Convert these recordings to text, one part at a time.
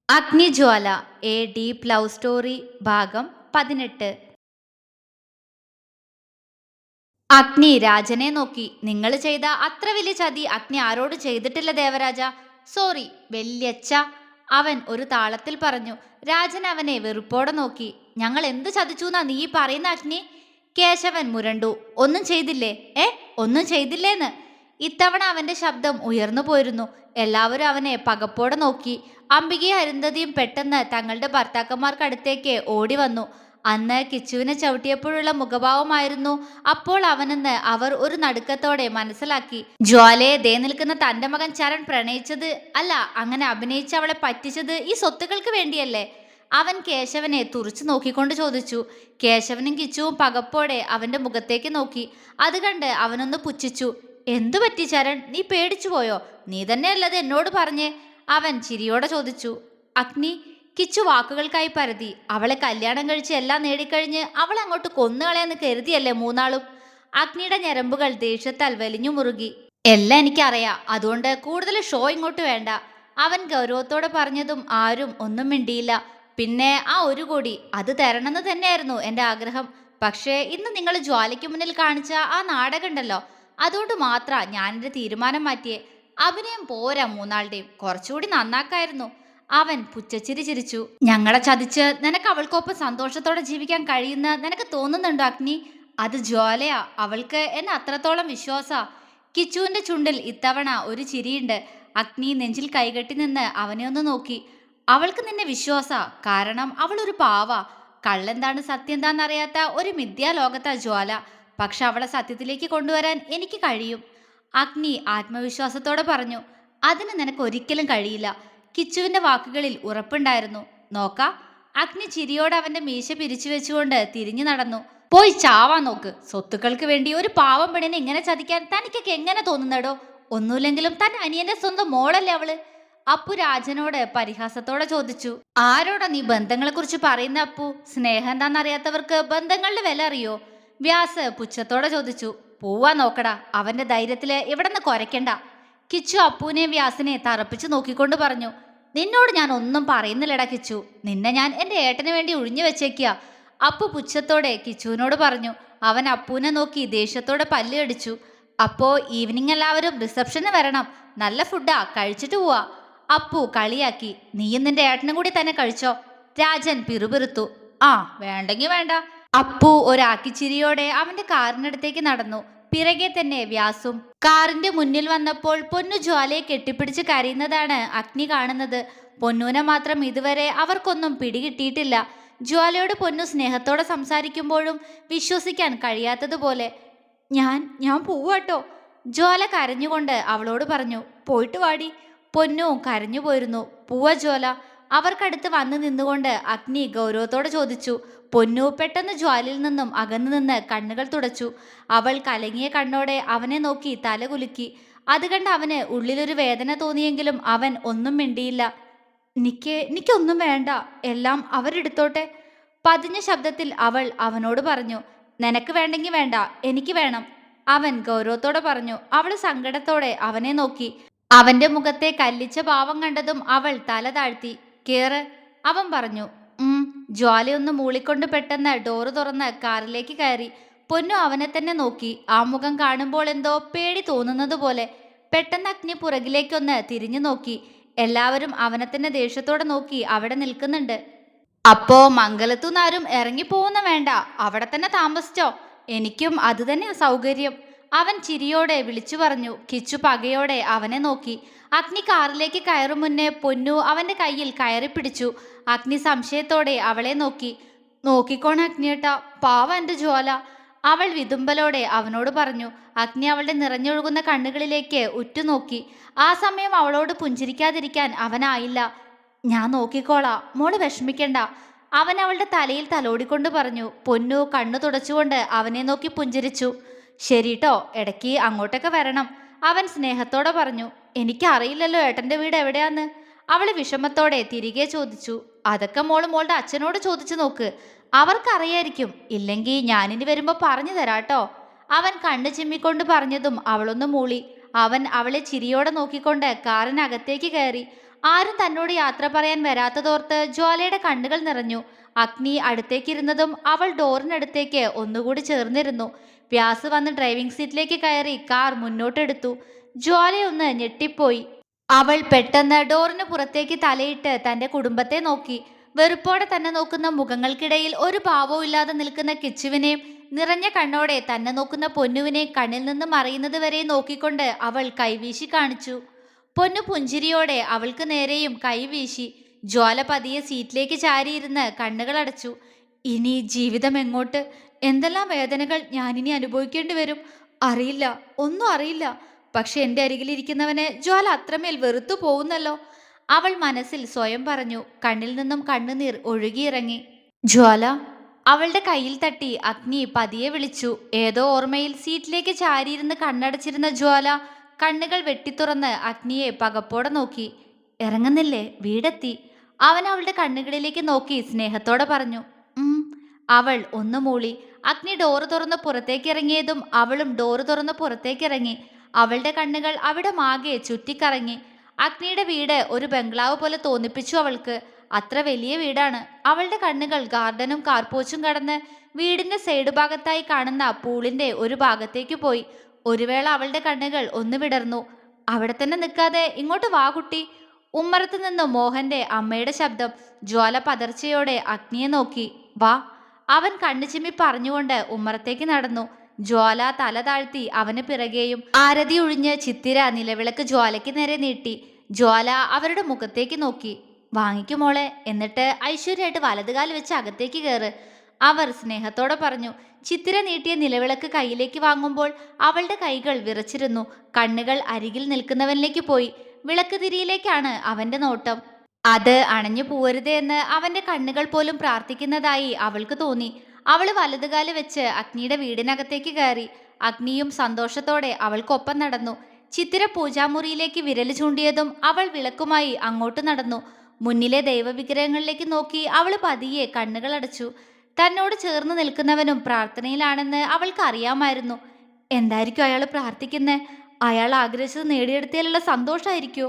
അഗ്നിജ്വാല A deep love story ഭാഗം 18. അഗ്നി രാജനെ നോക്കി. നിങ്ങൾ ചെയ്ത അത്ര വലിയ ചതി അഗ്നി ആരോട് ചെയ്തിട്ടില്ല ദേവരാജ. സോറി വല്യച്ഛ, അവൻ ഒരു താളത്തിൽ പറഞ്ഞു. രാജൻ അവനെ വെറുപ്പോടെ നോക്കി. ഞങ്ങൾ എന്ത് ചതിച്ചുന്നാ നീ പറയുന്ന അഗ്നി? കേശവൻ മുരണ്ടു. ഒന്നും ചെയ്തില്ലേ? ഒന്നും ചെയ്തില്ലേന്ന്. ഇത്തവണ അവന്റെ ശബ്ദം ഉയർന്നു പോയിരുന്നു. എല്ലാവരും അവനെ പകപ്പോടെ നോക്കി. അംബികയും അരുന്ധതിയും പെട്ടെന്ന് തങ്ങളുടെ ഭർത്താക്കന്മാർക്കടുത്തേക്ക് ഓടി വന്നു. അന്ന് കിച്ചുവിനെ ചവിട്ടിയപ്പോഴുള്ള മുഖഭാവമായിരുന്നു അപ്പോൾ അവനെന്ന് അവർ ഒരു നടുക്കത്തോടെ മനസ്സിലാക്കി. ജ്വാലയെ ദേ നിൽക്കുന്ന തന്റെ മകൻ ചരൺ പ്രണയിച്ചത് അല്ല, അങ്ങനെ അഭിനയിച്ച് അവളെ പറ്റിച്ചത് ഈ സ്വത്തുക്കൾക്ക് വേണ്ടിയല്ലേ? അവൻ കേശവനെ തുറച്ചു നോക്കിക്കൊണ്ട് ചോദിച്ചു. കേശവനും കിച്ചുവും പകപ്പോടെ അവന്റെ മുഖത്തേക്ക് നോക്കി. അത് കണ്ട് അവനൊന്ന് പുച്ഛിച്ചു. എന്തു പറ്റി ചരൺ, നീ പേടിച്ചു പോയോ? നീ തന്നെയല്ലത് എന്നോട് പറഞ്ഞേ, അവൻ ചിരിയോടെ ചോദിച്ചു. അഗ്നി, കിച്ചു വാക്കുകൾക്കായി പരതി. അവളെ കല്യാണം കഴിച്ച് എല്ലാം നേടിക്കഴിഞ്ഞ് അവളെ അങ്ങോട്ട് കൊന്നുകളയാന്ന് കരുതിയല്ലേ മൂന്നാളും? അഗ്നിയുടെ ഞരമ്പുകൾ ദേഷ്യത്താൽ വലിഞ്ഞു മുറുകി. എല്ലാം എനിക്കറിയാം, അതുകൊണ്ട് കൂടുതൽ ഷോ ഇങ്ങോട്ട് വേണ്ട, അവൻ ഗൗരവത്തോടെ പറഞ്ഞതും ആരും ഒന്നും മിണ്ടിയില്ല. പിന്നെ ആ 1 കോടി അത് തരണമെന്ന് തന്നെയായിരുന്നു എൻ്റെ ആഗ്രഹം. പക്ഷേ ഇന്ന് നിങ്ങൾ ജ്വാലയ്ക്ക് മുന്നിൽ കാണിച്ച ആ നാടകം ഉണ്ടല്ലോ, അതുകൊണ്ട് മാത്രാ ഞാൻ എൻ്റെ തീരുമാനം മാറ്റിയേ. അഭിനയം പോരാ മൂന്നാളുടെയും, കുറച്ചുകൂടി നന്നാക്കായിരുന്നു. അവൻ പുച്ഛച്ചിരി ചിരിച്ചു. ഞങ്ങളെ ചതിച്ച് നിനക്ക് അവൾക്കൊപ്പം സന്തോഷത്തോടെ ജീവിക്കാൻ കഴിയുന്ന നിനക്ക് തോന്നുന്നുണ്ടോ അഗ്നി? അത് ജ്വാലയാ, അവൾക്ക് എന്നെ അത്രത്തോളം വിശ്വാസാ. കിച്ചുവിന്റെ ചുണ്ടിൽ ഇത്തവണ ഒരു ചിരിയുണ്ട്. അഗ്നി നെഞ്ചിൽ കൈകെട്ടി നിന്ന് അവനെ ഒന്ന് നോക്കി. അവൾക്ക് നിന്നെ വിശ്വാസാ, കാരണം അവൾ ഒരു പാവാ. കള്ളെന്താണ് സത്യം എന്താണെന്നറിയാത്ത ഒരു മിഥ്യാലോകത്താ ജ്വാല. പക്ഷെ അവളെ സത്യത്തിലേക്ക് കൊണ്ടുവരാൻ എനിക്ക് കഴിയും, അഗ്നി ആത്മവിശ്വാസത്തോടെ പറഞ്ഞു. അതിന് നിനക്ക് ഒരിക്കലും കഴിയില്ല. കിച്ചുവിന്റെ വാക്കുകളിൽ ഉറപ്പുണ്ടായിരുന്നു. നോക്കാ, അഗ്നി ചിരിയോടെ അവന്റെ മീശ പിരിച്ചു വെച്ചുകൊണ്ട് തിരിഞ്ഞു നടന്നു. പോയി ചാവാൻ നോക്ക്. സ്വത്തുക്കൾക്ക് വേണ്ടി ഒരു പാവം പെണ്ണിനെ ഇങ്ങനെ ചതിക്കാൻ തനിക്കൊക്കെ എങ്ങനെ തോന്നുന്നടോ? ഒന്നുമില്ലെങ്കിലും തന്റെ അനിയന്റെ സ്വന്തം മോളല്ലേ അവള്? അപ്പു രാജനോട് പരിഹാസത്തോടെ ചോദിച്ചു. ആരോടാ നീ ബന്ധങ്ങളെ കുറിച്ച് പറയുന്ന അപ്പു? സ്നേഹം എന്താണെന്നറിയാത്തവർക്ക് ബന്ധങ്ങളുടെ വില അറിയോ? വ്യാസ് പുച്ഛത്തോടെ ചോദിച്ചു. പോവാ നോക്കടാ, അവന്റെ ധൈര്യത്തില് ഇവിടെ നിന്ന് കുരയ്ക്കണ്ട. കിച്ചു അപ്പുവിനെ വ്യാസിനെ തറപ്പിച്ചു നോക്കിക്കൊണ്ട് പറഞ്ഞു. നിന്നോട് ഞാൻ ഒന്നും പറയുന്നില്ലടാ കിച്ചു, നിന്നെ ഞാൻ എൻ്റെ ഏട്ടന് വേണ്ടി ഒഴിഞ്ഞു വെച്ചേക്കുക, അപ്പു പുച്ഛത്തോടെ കിച്ചുവിനോട് പറഞ്ഞു. അവൻ അപ്പുവിനെ നോക്കി ദേഷ്യത്തോടെ പല്ല് അടിച്ചു. അപ്പോ ഈവനിങ് എല്ലാവരും റിസപ്ഷന് വരണം, നല്ല ഫുഡാ, കഴിച്ചിട്ട് പോവാ, അപ്പു കളിയാക്കി. നീയും നിന്റെ ഏട്ടനും കൂടി തന്നെ കഴിച്ചോ? രാജൻ പിറുപിറുത്തു. ആ, വേണ്ടെങ്കി വേണ്ട. അപ്പു ഒരാക്കിച്ചിരിയോടെ അവന്റെ കാറിനടുത്തേക്ക് നടന്നു. പിറകെ തന്നെ വ്യാസും. കാറിന്റെ മുന്നിൽ വന്നപ്പോൾ പൊന്നു ജ്വാലയെ കെട്ടിപ്പിടിച്ച് കരയുന്നതാണ് അഗ്നി കാണുന്നത്. പൊന്നൂനെ മാത്രം ഇതുവരെ അവർക്കൊന്നും പിടികിട്ടിയിട്ടില്ല. ജ്വാലയോട് പൊന്നു സ്നേഹത്തോടെ സംസാരിക്കുമ്പോഴും വിശ്വസിക്കാൻ കഴിയാത്തതുപോലെ. ഞാൻ പോവാട്ടോ, ജ്വാല കരഞ്ഞുകൊണ്ട് അവളോട് പറഞ്ഞു. പോയിട്ട് വാടി. പൊന്നു കരഞ്ഞു പോയിരുന്നു. പൂവ ജ്വാല. അവർക്കടുത്ത് വന്നു നിന്നുകൊണ്ട് അഗ്നി ഗൗരവത്തോടെ ചോദിച്ചു. പൊന്നു പെട്ടെന്ന് ജ്വാലയിൽ നിന്നും അകന്നു നിന്ന് കണ്ണുകൾ തുടച്ചു. അവൾ കലങ്ങിയ കണ്ണോടെ അവനെ നോക്കി തല കുലുക്കി. അത് കണ്ട് അവന് ഉള്ളിലൊരു വേദന തോന്നിയെങ്കിലും അവൻ ഒന്നും മിണ്ടിയില്ല. എനിക്കൊന്നും വേണ്ട, എല്ലാം അവരെടുത്തോട്ടെ, പതിഞ്ഞ ശബ്ദത്തിൽ അവൾ അവനോട് പറഞ്ഞു. നിനക്ക് വേണ്ടെങ്കിൽ വേണ്ട, എനിക്ക് വേണം, അവൻ ഗൗരവത്തോടെ പറഞ്ഞു. അവൾ സങ്കടത്തോടെ അവനെ നോക്കി. അവന്റെ മുഖത്തെ കല്ലിച്ച ഭാവം കണ്ടതും അവൾ തല താഴ്ത്തി. കേറ്, അവൻ പറഞ്ഞു. ജ്വാലയൊന്ന് മൂളിക്കൊണ്ട് പെട്ടെന്ന് ഡോറ് തുറന്ന് കാറിലേക്ക് കയറി. പൊന്നു അവനെ തന്നെ നോക്കി. ആ മുഖം കാണുമ്പോൾ എന്തോ പേടി തോന്നുന്നത് പോലെ. പെട്ടെന്ന് അഗ്നി പുറകിലേക്കൊന്ന് തിരിഞ്ഞു നോക്കി. എല്ലാവരും അവനെ തന്നെ ദേഷ്യത്തോടെ നോക്കി അവിടെ നിൽക്കുന്നുണ്ട്. അപ്പോ മംഗലത്തുനിന്നാരും ഇറങ്ങിപ്പോവുന്ന വേണ്ട, അവിടെ തന്നെ താമസിച്ചോ, എനിക്കും അത് തന്നെ സൗകര്യം, അവൻ ചിരിയോടെ വിളിച്ചു പറഞ്ഞു. കിച്ചു പകയോടെ അവനെ നോക്കി. അഗ്നി കാറിലേക്ക് കയറും മുന്നേ പൊന്നു അവന്റെ കയ്യിൽ കയറി പിടിച്ചു. അഗ്നി സംശയത്തോടെ അവളെ നോക്കി. നോക്കിക്കോണ അഗ്നിയേട്ടാ, പാവ എൻ്റെ ജ്വാല, അവൾ വിതുമ്പലോടെ അവനോട് പറഞ്ഞു. അഗ്നി അവളുടെ നിറഞ്ഞൊഴുകുന്ന കണ്ണുകളിലേക്ക് ഉറ്റുനോക്കി. ആ സമയം അവളോട് പുഞ്ചിരിക്കാതിരിക്കാൻ അവനായില്ല. ഞാൻ നോക്കിക്കോളാം, മോള് വിഷമിക്കണ്ട, അവൻ അവളുടെ തലയിൽ തലോടിക്കൊണ്ട് പറഞ്ഞു. പൊന്നു കണ്ണു തുടച്ചുകൊണ്ട് അവനെ നോക്കി പുഞ്ചിരിച്ചു. ശരിട്ടോ, ഇടയ്ക്ക് അങ്ങോട്ടൊക്കെ വരണം, അവൻ സ്നേഹത്തോടെ പറഞ്ഞു. എനിക്കറിയില്ലല്ലോ ഏട്ടൻ്റെ വീട് എവിടെയാന്ന്, അവള് വിഷമത്തോടെ തിരികെ ചോദിച്ചു. അതൊക്കെ മോളുടെ അച്ഛനോട് ചോദിച്ചു നോക്ക്, അവർക്കറിയായിരിക്കും, ഇല്ലെങ്കിൽ ഞാനിനി വരുമ്പോൾ പറഞ്ഞു തരാട്ടോ, അവൻ കണ്ണു ചിമ്മിക്കൊണ്ട് പറഞ്ഞതും അവളൊന്ന് മൂളി. അവൻ അവളെ ചിരിയോടെ നോക്കിക്കൊണ്ട് കാറിനകത്തേക്ക് കയറി. ആരും തന്നോട് യാത്ര പറയാൻ വരാത്തതോർത്ത് ജ്വാലയുടെ കണ്ണുകൾ നിറഞ്ഞു. അഗ്നി അടുത്തേക്കിരുന്നതും അവൾ ഡോറിനടുത്തേക്ക് ഒന്നുകൂടി ചേർന്നിരുന്നു. വ്യാസ് വന്ന് ഡ്രൈവിംഗ് സീറ്റിലേക്ക് കയറി കാർ മുന്നോട്ടെടുത്തു. ജ്വാലയൊന്ന് ഞെട്ടിപ്പോയി. അവൾ പെട്ടെന്ന് ഡോറിന് പുറത്തേക്ക് തലയിട്ട് തന്റെ കുടുംബത്തെ നോക്കി. വെറുപ്പോടെ തന്നെ നോക്കുന്ന മുഖങ്ങൾക്കിടയിൽ ഒരു ഭാവവും ഇല്ലാതെ നിൽക്കുന്ന കിച്ചുവിനെയും നിറഞ്ഞ കണ്ണോടെ തന്നെ നോക്കുന്ന പൊന്നുവിനെയും കണ്ണിൽ നിന്ന് മറയുന്നത് വരെ നോക്കിക്കൊണ്ട് അവൾ കൈവീശി കാണിച്ചു. പൊന്നു പുഞ്ചിരിയോടെ അവൾക്ക് നേരെയും കൈവീശി. ജ്വാല പതിയെ സീറ്റിലേക്ക് ചാരിയിരുന്ന് കണ്ണുകൾ അടച്ചു. ഇനി ജീവിതം എങ്ങോട്ട്? എന്തെല്ലാം വേദനകൾ ഞാനിനി അനുഭവിക്കേണ്ടി വരും? അറിയില്ല, ഒന്നും അറിയില്ല. പക്ഷെ എൻ്റെ അരികിലിരിക്കുന്നവനെ ജ്വാല അത്രമേൽ വെറുത്തു പോകുന്നല്ലോ. അവൾ മനസ്സിൽ സ്വയം പറഞ്ഞു. കണ്ണിൽ നിന്നും കണ്ണുനീർ ഒഴുകിയിറങ്ങി. ജ്വാല. അവളുടെ കയ്യിൽ തട്ടി അഗ്നി പതിയെ വിളിച്ചു. ഏതോ ഓർമ്മയിൽ സീറ്റിലേക്ക് ചാരിയിരുന്ന് കണ്ണടച്ചിരുന്ന ജ്വാല കണ്ണുകൾ വെട്ടിത്തുറന്ന് അഗ്നിയെ പകപ്പോടെ നോക്കി. ഇറങ്ങുന്നില്ലേ? വീടെത്തി. അവൻ അവളുടെ കണ്ണുകളിലേക്ക് നോക്കി സ്നേഹത്തോടെ പറഞ്ഞു. അവൾ ഒന്ന് മൂളി. അഗ്നി ഡോറ് തുറന്ന് പുറത്തേക്ക് ഇറങ്ങിയതും അവളും ഡോറ് തുറന്ന് പുറത്തേക്കിറങ്ങി. അവളുടെ കണ്ണുകൾ അവിടെ മാകെ ചുറ്റിക്കറങ്ങി. അഗ്നിയുടെ വീട് ഒരു ബംഗ്ലാവ് പോലെ തോന്നിപ്പിച്ചു അവൾക്ക്. അത്ര വലിയ വീടാണ്. അവളുടെ കണ്ണുകൾ ഗാർഡനും കാർപോച്ചും കടന്ന് വീടിന്റെ സൈഡ് ഭാഗത്തായി കാണുന്ന പൂളിന്റെ ഒരു ഭാഗത്തേക്ക് പോയി. ഒരു വേള അവളുടെ കണ്ണുകൾ ഒന്ന് വിടർന്നു. അവിടെ തന്നെ നിൽക്കാതെ ഇങ്ങോട്ട് വാ കുട്ടി. ഉമ്മറത്ത് നിന്ന് മോഹന്റെ അമ്മയുടെ ശബ്ദം. ജ്വാല പതർച്ചയോടെ അഗ്നിയെ നോക്കി. വാ. അവൻ കണ്ണു ചിമ്മി പറഞ്ഞുകൊണ്ട് ഉമ്മറത്തേക്ക് നടന്നു. ജ്വാല തല താഴ്ത്തി അവന് പിറകെയും. ആരതി ഒഴിഞ്ഞ് ചിത്തിര നിലവിളക്ക് ജ്വാലയ്ക്ക് നേരെ നീട്ടി. ജ്വാല അവരുടെ മുഖത്തേക്ക് നോക്കി. വാങ്ങിക്കു മോളെ, എന്നിട്ട് ഐശ്വര്യമായിട്ട് വലതുകാല് വെച്ച് അകത്തേക്ക് കയറ്, അവർ സ്നേഹത്തോടെ പറഞ്ഞു. ചിത്തിര നീട്ടിയ നിലവിളക്ക് കയ്യിലേക്ക് വാങ്ങുമ്പോൾ അവളുടെ കൈകൾ വിറച്ചിരുന്നു. കണ്ണുകൾ അരികിൽ നിൽക്കുന്നവനിലേക്ക് പോയി. വിളക്ക് തിരിയിലേക്കാണ് അവന്റെ നോട്ടം. അത് അണഞ്ഞു പോവരുതേ എന്ന് അവന്റെ കണ്ണുകൾ പോലും പ്രാർത്ഥിക്കുന്നതായി അവൾക്ക് തോന്നി. അവൾ വലതുകാല് വെച്ച് അഗ്നിയുടെ വീടിനകത്തേക്ക് കയറി. അഗ്നിയും സന്തോഷത്തോടെ അവൾക്കൊപ്പം നടന്നു. ചിത്തിര പൂജാമുറിയിലേക്ക് വിരൽ ചൂണ്ടിയതും അവൾ വിളക്കുമായി അങ്ങോട്ട് നടന്നു. മുന്നിലെ ദൈവവിഗ്രഹങ്ങളിലേക്ക് നോക്കി അവൾ പതിയെ കണ്ണുകൾ അടച്ചു. തന്നോട് ചേർന്ന് നിൽക്കുന്നവനും പ്രാർത്ഥനയിലാണെന്ന് അവൾക്ക് അറിയാമായിരുന്നു. എന്തായിരിക്കും അയാൾ പ്രാർത്ഥിക്കുന്നത്? അയാൾ ആഗ്രഹിച്ചത് നേടിയെടുത്തതിലുള്ള സന്തോഷമായിരിക്കോ?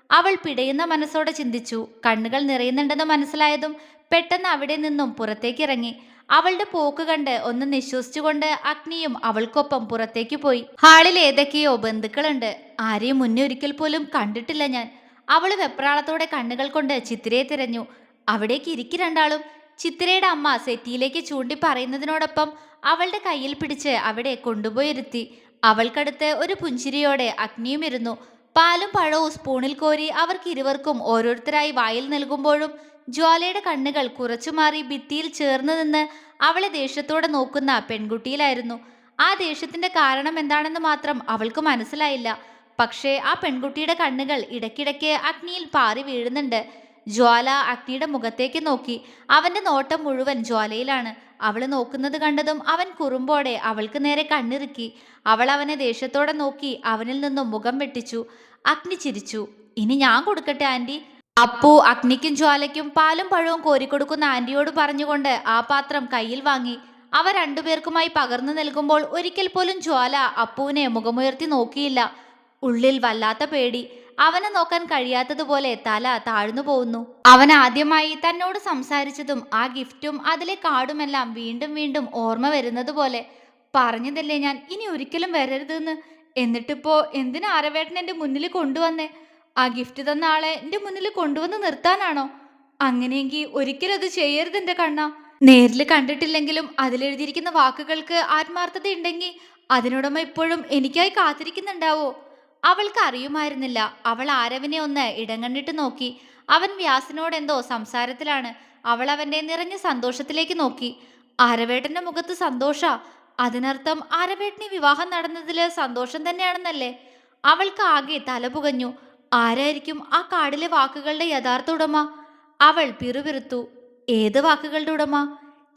അവൾ പിടയുന്ന മനസ്സോടെ ചിന്തിച്ചു. കണ്ണുകൾ നിറയുന്നുണ്ടെന്ന് മനസ്സിലായതും പെട്ടെന്ന് അവിടെ നിന്നും പുറത്തേക്കിറങ്ങി. അവളുടെ പോക്ക് കണ്ട് ഒന്ന് നിശ്വസിച്ചുകൊണ്ട് അഗ്നിയും അവൾക്കൊപ്പം പുറത്തേക്ക് പോയി. ഹാളിൽ ഏതൊക്കെയോ ബന്ധുക്കളുണ്ട്. ആരെയും മുന്നേ ഒരിക്കൽ പോലും കണ്ടിട്ടില്ല ഞാൻ. അവൾ വെപ്രാളത്തോടെ കണ്ണുകൾ കൊണ്ട് ചിത്തിരയെ തിരഞ്ഞു. അവിടേക്ക് ഇരിക്കി രണ്ടാളും. ചിത്തിരയുടെ അമ്മ സെറ്റിയിലേക്ക് ചൂണ്ടി പറയുന്നതിനോടൊപ്പം അവളുടെ കയ്യിൽ പിടിച്ച് അവിടെ കൊണ്ടുപോയിരുത്തി. അവൾക്കടുത്ത് ഒരു പുഞ്ചിരിയോടെ അഗ്നിയും ഇരുന്നു. പാലും പഴവും സ്പൂണിൽ കോരി അവർക്ക് ഇരുവർക്കും ഓരോരുത്തരായി വായിൽ നൽകുമ്പോഴും ജ്വാലയുടെ കണ്ണുകൾ കുറച്ചു മാറി ഭിത്തിയിൽ ചേർന്ന് നിന്ന് അവളെ ദേഷ്യത്തോടെ നോക്കുന്ന പെൺകുട്ടിയിലായിരുന്നു. ആ ദേഷ്യത്തിന്റെ കാരണം എന്താണെന്ന് മാത്രം അവൾക്ക് മനസ്സിലായില്ല. പക്ഷേ ആ പെൺകുട്ടിയുടെ കണ്ണുകൾ ഇടയ്ക്കിടയ്ക്ക് അഗ്നിയിൽ പാറി വീഴുന്നുണ്ട്. ജ്വാല അഗ്നിയുടെ മുഖത്തേക്ക് നോക്കി. അവന്റെ നോട്ടം മുഴുവൻ ജ്വാലയിലാണ്. അവള് നോക്കുന്നത് കണ്ടതും അവൻ കുറുമ്പോടെ അവൾക്ക് നേരെ കണ്ണിറുക്കി. അവൾ അവനെ ദേഷ്യത്തോടെ നോക്കി അവനിൽ നിന്നും മുഖം വെട്ടിച്ചു. അഗ്നി ചിരിച്ചു. ഇനി ഞാൻ കൊടുക്കട്ടെ ആന്റി. അപ്പു അഗ്നിക്കും ജ്വാലയ്ക്കും പാലും പഴവും കോരിക്കൊടുക്കുന്ന ആന്റിയോട് പറഞ്ഞുകൊണ്ട് ആ പാത്രം കയ്യിൽ വാങ്ങി. അവ രണ്ടുപേർക്കുമായി പകർന്നു നൽകുമ്പോൾ ഒരിക്കൽ പോലും ജ്വാല അപ്പുവിനെ മുഖമുയർത്തി നോക്കിയില്ല. ഉള്ളിൽ വല്ലാത്ത പേടി. അവനെ നോക്കാൻ കഴിയാത്തതുപോലെ തല താഴ്ന്നു പോകുന്നു. അവൻ ആദ്യമായി തന്നോട് സംസാരിച്ചതും ആ ഗിഫ്റ്റും അതിലെ കാർഡുമെല്ലാം വീണ്ടും വീണ്ടും ഓർമ്മ വരുന്നത് പോലെ. പറഞ്ഞതല്ലേ ഞാൻ ഇനി ഒരിക്കലും വരരുതെന്ന്. എന്നിട്ടിപ്പോ എന്തിനാ ആരവേട്ടൻ എൻ്റെ മുന്നിൽ കൊണ്ടുവന്നേ? ആ ഗിഫ്റ്റ് തന്ന ആളെ എൻ്റെ മുന്നിൽ കൊണ്ടുവന്ന് നിർത്താനാണോ? അങ്ങനെയെങ്കിൽ ഒരിക്കലും അത് ചെയ്യരുത് എൻ്റെ കണ്ണ. നേരിൽ കണ്ടിട്ടില്ലെങ്കിലും അതിലെഴുതിയിരിക്കുന്ന വാക്കുകൾക്ക് ആത്മാർത്ഥതയുണ്ടെങ്കിൽ അതിനുടമ ഇപ്പോഴും എനിക്കായി കാത്തിരിക്കുന്നുണ്ടാവോ? അവൾക്ക് അറിയുമായിരുന്നില്ല. അവൾ ആരവിനെ ഒന്ന് ഇടങ്ങണ്ണിട്ട് നോക്കി. അവൻ വ്യാസിനോട് എന്തോ സംസാരത്തിലാണ്. അവൾ അവന്റെ നിറഞ്ഞ സന്തോഷത്തിലേക്ക് നോക്കി. ആരവേട്ടന്റെ മുഖത്ത് സന്തോഷ. അതിനർത്ഥം ആരവേട്ടന് വിവാഹം നടന്നതില് സന്തോഷം തന്നെയാണെന്നല്ലേ? അവൾക്ക് ആകെ തലപുകഞ്ഞു. ആരായിരിക്കും ആ കാർഡിലെ വാക്കുകളുടെ യഥാർത്ഥ ഉടമ? അവൾ പിറുപിറുത്തു. ഏത് വാക്കുകളുടെ ഉടമ?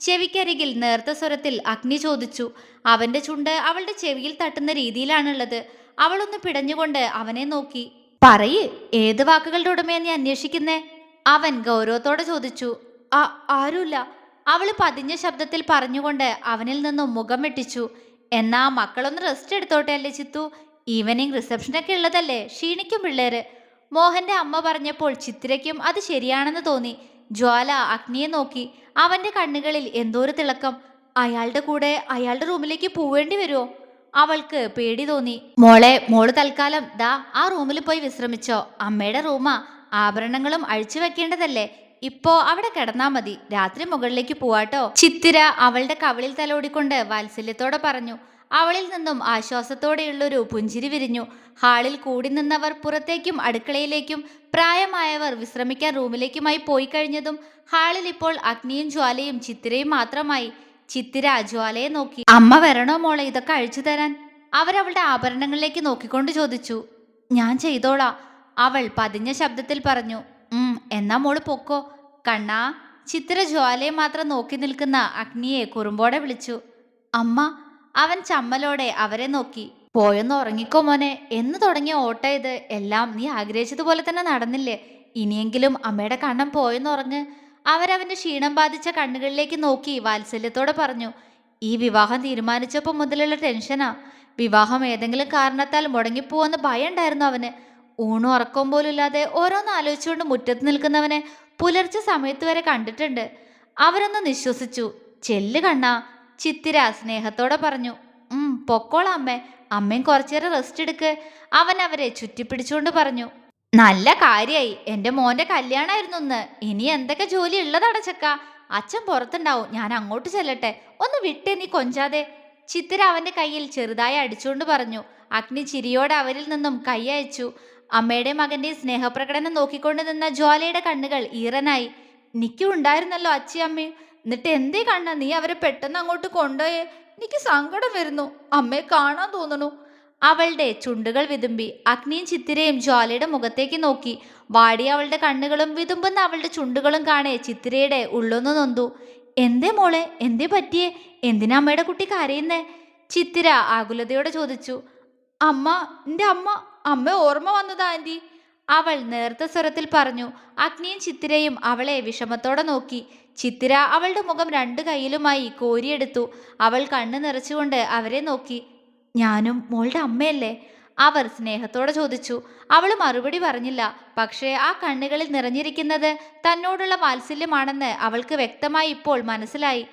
ചെവിക്കരികിൽ നേർത്ത സ്വരത്തിൽ അഗ്നി ചോദിച്ചു. അവന്റെ ചുണ്ട് അവളുടെ ചെവിയിൽ തട്ടുന്ന രീതിയിലാണുള്ളത്. അവളൊന്ന് പിടഞ്ഞുകൊണ്ട് അവനെ നോക്കി. പറയ്, ഏത് വാക്കുകളുടെ ഉടമയാ നീ അന്വേഷിക്കുന്നേ? അവൻ ഗൗരവത്തോടെ ചോദിച്ചു. ആരുമില്ല, അവള് പതിഞ്ഞ ശബ്ദത്തിൽ പറഞ്ഞുകൊണ്ട് അവനിൽ നിന്നും മുഖം വെട്ടിച്ചു. എന്നാ മക്കളൊന്ന് റെസ്റ്റ് എടുത്തോട്ടെ അല്ലേ ചിത്തു? ഈവനിങ് റിസപ്ഷനൊക്കെ ഉള്ളതല്ലേ, ക്ഷീണിക്കും പിള്ളേര്. മോഹന്റെ അമ്മ പറഞ്ഞപ്പോൾ ചിത്രയ്ക്കും അത് ശരിയാണെന്ന് തോന്നി. ജ്വാല അഗ്നിയെ നോക്കി. അവന്റെ കണ്ണുകളിൽ എന്തോ ഒരു തിളക്കം. അയാളുടെ കൂടെ അയാളുടെ റൂമിലേക്ക് പോവേണ്ടി വരുമോ? അവൾക്ക് പേടി തോന്നി. മോള് തൽക്കാലം ദാ ആ റൂമിൽ പോയി വിശ്രമിച്ചോ. അമ്മയുടെ റൂമാ. ആഭരണങ്ങളും അഴിച്ചു വെക്കേണ്ടതല്ലേ. ഇപ്പോ അവിടെ കിടന്നാ മതി. രാത്രി മുകളിലേക്ക് പോവാട്ടോ. ചിത്തിര അവളുടെ കവിളിൽ തലോടിക്കൊണ്ട് വാത്സല്യത്തോടെ പറഞ്ഞു. അവളിൽ നിന്നും ആശ്വാസത്തോടെയുള്ളൊരു പുഞ്ചിരി വിരിഞ്ഞു. ഹാളിൽ കൂടി നിന്നവർ പുറത്തേക്കും അടുക്കളയിലേക്കും പ്രായമായവർ വിശ്രമിക്കാൻ റൂമിലേക്കുമായി പോയി കഴിഞ്ഞതും ഹാളിൽ ഇപ്പോൾ അഗ്നിയും ജ്വാലയും ചിത്തിരയും മാത്രമായി. ചിത്തിര ജ്വാലയെ നോക്കി. അമ്മ വരണോ മോളെ ഇതൊക്കെ അഴിച്ചു തരാൻ? അവരവളുടെ ആഭരണങ്ങളിലേക്ക് നോക്കിക്കൊണ്ട് ചോദിച്ചു. ഞാൻ ചെയ്തോളാം, അവൾ പതിഞ്ഞ ശബ്ദത്തിൽ പറഞ്ഞു. എന്നാ മോള് പൊക്കോ. കണ്ണാ. ചിത്തിര ജ്വാലയെ മാത്രം നോക്കി നിൽക്കുന്ന അഗ്നിയെ കുറുമ്പോടെ വിളിച്ചു. അമ്മ. അവൻ ചമ്മലോടെ അവരെ നോക്കി. പോയൊന്ന് ഉറങ്ങിക്കോ മോനെ. എന്ന് തുടങ്ങിയ ഓട്ട ഇത്. എല്ലാം നീ ആഗ്രഹിച്ചതുപോലെ തന്നെ നടന്നില്ലേ? ഇനിയെങ്കിലും അമ്മയുടെ കണ്ണം പോയെന്ന് ഉറങ്ങ്. അവരവന്റെ ക്ഷീണം ബാധിച്ച കണ്ണുകളിലേക്ക് നോക്കി വാത്സല്യത്തോടെ പറഞ്ഞു. ഈ വിവാഹം തീരുമാനിച്ചപ്പോൾ മുതലുള്ള ടെൻഷനാ. വിവാഹം ഏതെങ്കിലും കാരണത്താൽ മുടങ്ങിപ്പോവെന്ന് ഭയം ഉണ്ടായിരുന്നു അവന്. ഊണും ഉറക്കവും പോലും ഇല്ലാതെ ഓരോന്ന് ആലോചിച്ചുകൊണ്ട് മുറ്റത്ത് നിൽക്കുന്നവനെ പുലർച്ചെ സമയത്ത് വരെ കണ്ടിട്ടുണ്ട്. അവരൊന്ന് നിശ്വസിച്ചു. ചെല്ല് കണ്ണാ. ചിത്തിര സ്നേഹത്തോടെ പറഞ്ഞു. പൊക്കോളാം അമ്മേ. അമ്മയും കുറച്ചേരം റെസ്റ്റ് എടുക്ക്. അവൻ അവരെ ചുറ്റിപ്പിടിച്ചുകൊണ്ട് പറഞ്ഞു. നല്ല കാര്യായി. എൻ്റെ മോന്റെ കല്യാണമായിരുന്നു ഇന്ന്. ഇനി എന്തൊക്കെ ജോലി ഉള്ളതടച്ചക്ക. അച്ഛൻ പുറത്തുണ്ടാവും. ഞാൻ അങ്ങോട്ട് ചെല്ലട്ടെ. ഒന്ന് വിട്ടേ നീ കൊഞ്ചാതെ. ചിത്തിര അവന്റെ കയ്യിൽ ചെറുതായി അടിച്ചുകൊണ്ട് പറഞ്ഞു. അഗ്നി ചിരിയോടെ അവരിൽ നിന്നും കൈ അയച്ചു. അമ്മയുടെ മകന്റെ സ്നേഹപ്രകടനം നോക്കിക്കൊണ്ട് നിന്ന ജ്വാലയുടെ കണ്ണുകൾ ഈറനായി. എനിക്കും ഉണ്ടായിരുന്നല്ലോ അച്ഛയമ്മയും. എന്നിട്ട് എന്തേ കണ്ണ നീ അവരെ പെട്ടെന്ന് അങ്ങോട്ട് കൊണ്ടുപോയേ? എനിക്ക് സങ്കടം വരുന്നു. അമ്മയെ കാണാൻ തോന്നണു. അവളുടെ ചുണ്ടുകൾ വിതുമ്പി. അഗ്നിയും ചിത്തിരയും ജ്വാലയുടെ മുഖത്തേക്ക് നോക്കി. വാടിയ അവളുടെ കണ്ണുകളും വിതുമ്പുന്ന അവളുടെ ചുണ്ടുകളും കാണേ ചിത്തിരയുടെ ഉള്ളൊന്നു നൊന്തു. എന്തേ മോളെ, എന്തേ പറ്റിയേ? എന്തിനാ അമ്മയുടെ കുട്ടി കരയുന്നേ? ചിത്തിര ആകുലതയോടെ ചോദിച്ചു. അമ്മ, എൻ്റെ അമ്മ, അമ്മ ഓർമ്മ വന്നതാ ആൻറ്റി, അവൾ നേർത്ത സ്വരത്തിൽ പറഞ്ഞു. അഗ്നിയും ചിത്തിരയും അവളെ വിഷമത്തോടെ നോക്കി. ചിത്തിര അവളുടെ മുഖം രണ്ടു കൈയിലുമായി കോരിയെടുത്തു. അവൾ കണ്ണു നിറച്ചുകൊണ്ട് അവരെ നോക്കി. ഞാനും മോളുടെ അമ്മയല്ലേ? അവർ സ്നേഹത്തോടെ ചോദിച്ചു. അവൾ മറുപടി പറഞ്ഞില്ല. പക്ഷേ ആ കണ്ണുകളിൽ നിറഞ്ഞിരിക്കുന്നത് തന്നോടുള്ള വാത്സല്യമാണെന്ന് അവൾക്ക് വ്യക്തമായി ഇപ്പോൾ മനസ്സിലായി.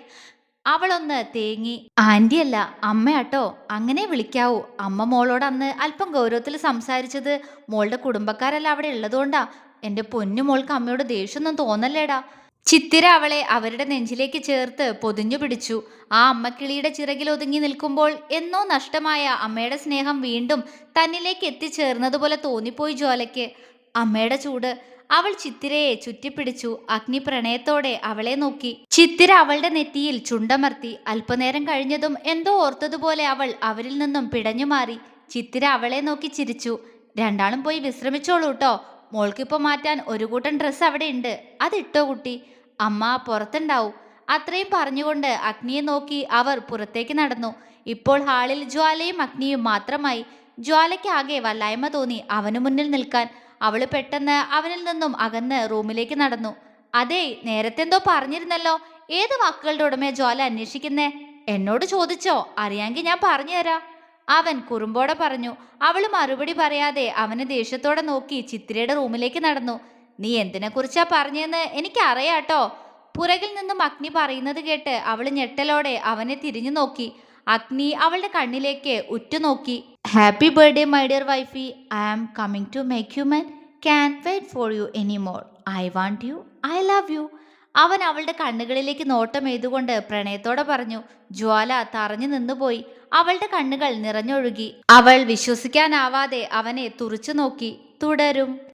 അവളൊന്ന് തേങ്ങി. ആന്റിയല്ല, അമ്മയാട്ടോ. അങ്ങനെ വിളിക്കാവൂ. അമ്മ മോളോട് അന്ന് അല്പം ഗൗരവത്തിൽ സംസാരിച്ചത് മോളുടെ കുടുംബക്കാരെല്ലാം അവിടെ ഉള്ളതുകൊണ്ടാ. എൻ്റെ പൊന്നു മോൾക്ക് അമ്മയോട് ദേഷ്യമൊന്നും തോന്നല്ലേടാ. ചിത്തിര അവളെ അവരുടെ നെഞ്ചിലേക്ക് ചേർത്ത് പൊതിഞ്ഞു പിടിച്ചു. ആ അമ്മക്കിളിയുടെ ചിറകിൽ ഒതുങ്ങി നിൽക്കുമ്പോൾ എന്നോ നഷ്ടമായ അമ്മയുടെ സ്നേഹം വീണ്ടും തന്നിലേക്ക് എത്തിച്ചേർന്നതുപോലെ തോന്നിപ്പോയി ജ്വാലയ്ക്ക്. അമ്മയുടെ ചൂട്. അവൾ ചിത്തിരയെ ചുറ്റിപ്പിടിച്ചു. അഗ്നി പ്രണയത്തോടെ അവളെ നോക്കി. ചിത്തിര അവളുടെ നെറ്റിയിൽ ചുണ്ടമർത്തി. അല്പനേരം കഴിഞ്ഞതും എന്തോ ഓർത്തതുപോലെ അവൾ അവരിൽ നിന്നും പിടഞ്ഞു മാറി. ചിത്തിര അവളെ നോക്കി ചിരിച്ചു. രണ്ടാളും പോയി വിശ്രമിച്ചോളൂ കേട്ടോ. മോൾക്കിപ്പോൾ മാറ്റാൻ ഒരു കൂട്ടം ഡ്രസ്സ് അവിടെ ഉണ്ട്. അതിട്ടോ കുട്ടി. അമ്മ പുറത്തുണ്ടാവും. അത്രയും പറഞ്ഞുകൊണ്ട് അഗ്നിയെ നോക്കി അവർ പുറത്തേക്ക് നടന്നു. ഇപ്പോൾ ഹാളിൽ ജ്വാലയും അഗ്നിയും മാത്രമായി. ജ്വാലയ്ക്കാകെ വല്ലായ്മ തോന്നി അവനു മുന്നിൽ നിൽക്കാൻ. അവള് പെട്ടെന്ന് അവനിൽ നിന്നും അകന്ന് റൂമിലേക്ക് നടന്നു. അതേ, നേരത്തെ എന്തോ പറഞ്ഞിരുന്നല്ലോ. ഏത് വാക്കുകളുടെ ഉടമയെ ജ്വാല അന്വേഷിക്കുന്നേ? എന്നോട് ചോദിച്ചോ? അറിയാമെങ്കിൽ ഞാൻ പറഞ്ഞുതരാം, അവൻ കുറുമ്പോടെ പറഞ്ഞു. അവള് മറുപടി പറയാതെ അവനെ ദേഷ്യത്തോടെ നോക്കി ചിത്തിരയുടെ റൂമിലേക്ക് നടന്നു. നീ എന്തിനെക്കുറിച്ചാ പറഞ്ഞതെന്ന് എനിക്കറിയാട്ടോ. പുറകിൽ നിന്നും അഗ്നി പറയുന്നത് കേട്ട് അവള് ഞെട്ടലോടെ അവനെ തിരിഞ്ഞു നോക്കി. അഗ്നി അവളുടെ കണ്ണിലേക്ക് ഉറ്റുനോക്കി. Happy birthday my dear wifey. I am coming to make you mine. Can wait for you anymore. I want you. I love you. അവൻ അവളുടെ കണ്ണുകളിലേക്ക് നോട്ടം എയ്തുകൊണ്ട് പ്രണയത്തോടെ പറഞ്ഞു. ജ്വാല തറഞ്ഞു നിന്നുപോയി. അവളുടെ കണ്ണുകൾ നിറഞ്ഞൊഴുകി. അവൾ വിശ്വസിക്കാനാവാതെ അവനെ തുറിച്ചു നോക്കി. തുടരും.